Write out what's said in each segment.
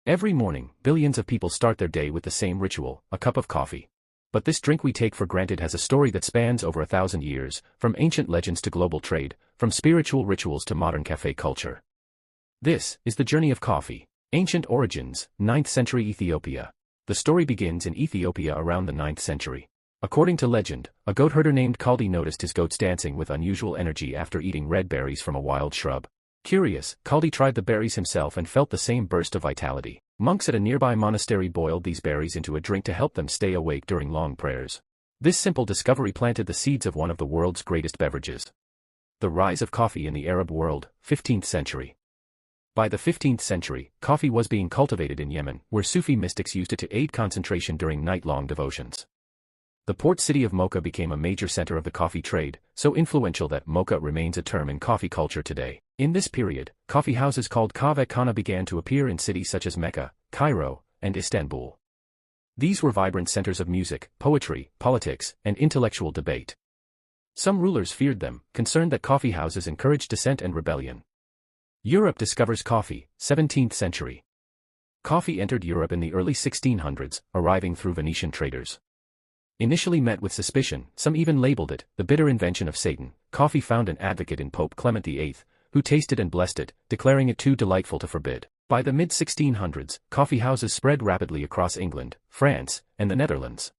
Every morning, billions of people start their day with the same ritual, a cup of coffee. But this drink we take for granted has a story that spans over 1,000 years, from ancient legends to global trade, from spiritual rituals to modern cafe culture. This is the journey of coffee. Ancient origins, 9th century Ethiopia. The story begins in Ethiopia around the 9th century. According to legend, a goat herder named Kaldi noticed his goats dancing with unusual energy after eating red berries from a wild shrub. Curious, Kaldi tried the berries himself and felt the same burst of vitality. Monks at a nearby monastery boiled these berries into a drink to help them stay awake during long prayers. This simple discovery planted the seeds of one of the world's greatest beverages. The rise of coffee in the Arab world, 15th century. By the 15th century, coffee was being cultivated in Yemen, where Sufi mystics used it to aid concentration during night-long devotions. The port city of Mocha became a major center of the coffee trade, so influential that Mocha remains a term in coffee culture today. In this period, coffee houses called kahve khana began to appear in cities such as Mecca, Cairo, and Istanbul. These were vibrant centers of music, poetry, politics, and intellectual debate. Some rulers feared them, concerned that coffee houses encouraged dissent and rebellion. Europe discovers coffee, 17th century. Coffee entered Europe in the early 1600s, arriving through Venetian traders. Initially met with suspicion, some even labeled it the bitter invention of Satan. Coffee found an advocate in Pope Clement VIII, who tasted and blessed it, declaring it too delightful to forbid. By the mid-1600s, coffee houses spread rapidly across England, France, and the Netherlands.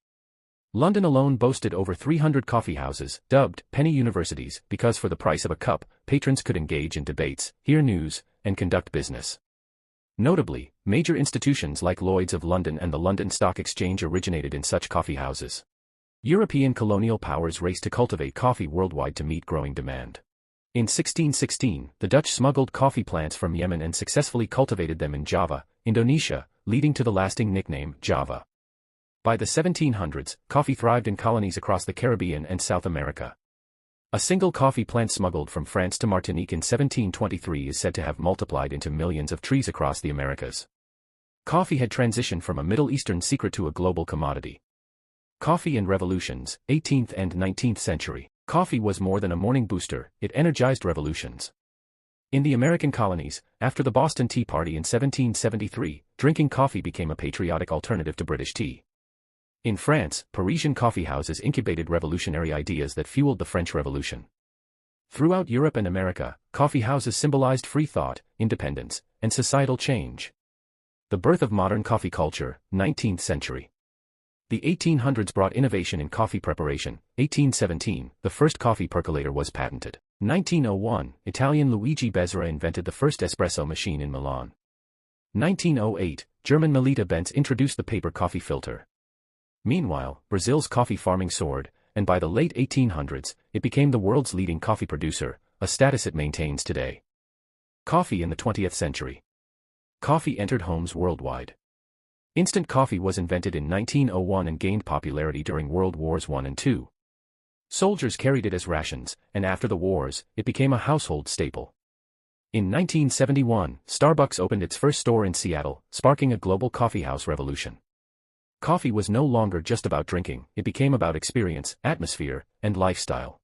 London alone boasted over 300 coffee houses, dubbed penny universities, because for the price of a cup, patrons could engage in debates, hear news, and conduct business. Notably, major institutions like Lloyd's of London and the London Stock Exchange originated in such coffee houses. European colonial powers raced to cultivate coffee worldwide to meet growing demand. In 1616, the Dutch smuggled coffee plants from Yemen and successfully cultivated them in Java, Indonesia, leading to the lasting nickname Java. By the 1700s, coffee thrived in colonies across the Caribbean and South America. A single coffee plant smuggled from France to Martinique in 1723 is said to have multiplied into millions of trees across the Americas. Coffee had transitioned from a Middle Eastern secret to a global commodity. Coffee and revolutions, 18th and 19th century. Coffee was more than a morning booster, it energized revolutions. In the American colonies, after the Boston Tea Party in 1773, drinking coffee became a patriotic alternative to British tea. In France, Parisian coffeehouses incubated revolutionary ideas that fueled the French Revolution. Throughout Europe and America, coffeehouses symbolized free thought, independence, and societal change. The birth of modern coffee culture, 19th century. The 1800s brought innovation in coffee preparation. 1817, the first coffee percolator was patented. 1901, Italian Luigi Bezzera invented the first espresso machine in Milan. 1908, German Melita Benz introduced the paper coffee filter. Meanwhile, Brazil's coffee farming soared, and by the late 1800s, it became the world's leading coffee producer, a status it maintains today. Coffee in the 20th century. Coffee entered homes worldwide. Instant coffee was invented in 1901 and gained popularity during World Wars I and II. Soldiers carried it as rations, and after the wars, it became a household staple. In 1971, Starbucks opened its first store in Seattle, sparking a global coffeehouse revolution. Coffee was no longer just about drinking, it became about experience, atmosphere, and lifestyle.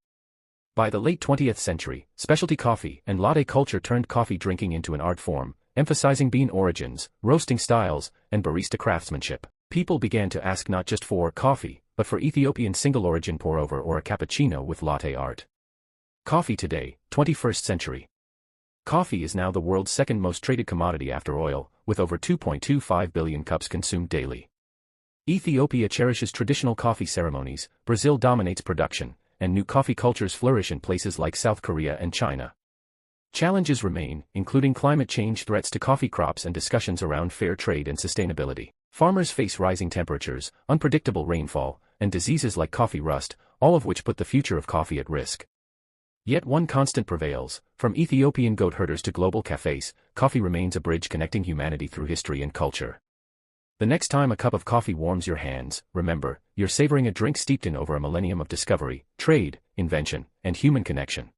By the late 20th century, specialty coffee and latte culture turned coffee drinking into an art form, emphasizing bean origins, roasting styles, and barista craftsmanship. People began to ask not just for coffee, but for Ethiopian single-origin pour-over or a cappuccino with latte art. Coffee today, 21st century. Coffee is now the world's second most traded commodity after oil, with over 2.25 billion cups consumed daily. Ethiopia cherishes traditional coffee ceremonies, Brazil dominates production, and new coffee cultures flourish in places like South Korea and China. Challenges remain, including climate change threats to coffee crops and discussions around fair trade and sustainability. Farmers face rising temperatures, unpredictable rainfall, and diseases like coffee rust, all of which put the future of coffee at risk. Yet one constant prevails, from Ethiopian goat herders to global cafés, coffee remains a bridge connecting humanity through history and culture. The next time a cup of coffee warms your hands, remember, you're savoring a drink steeped in over a millennium of discovery, trade, invention, and human connection.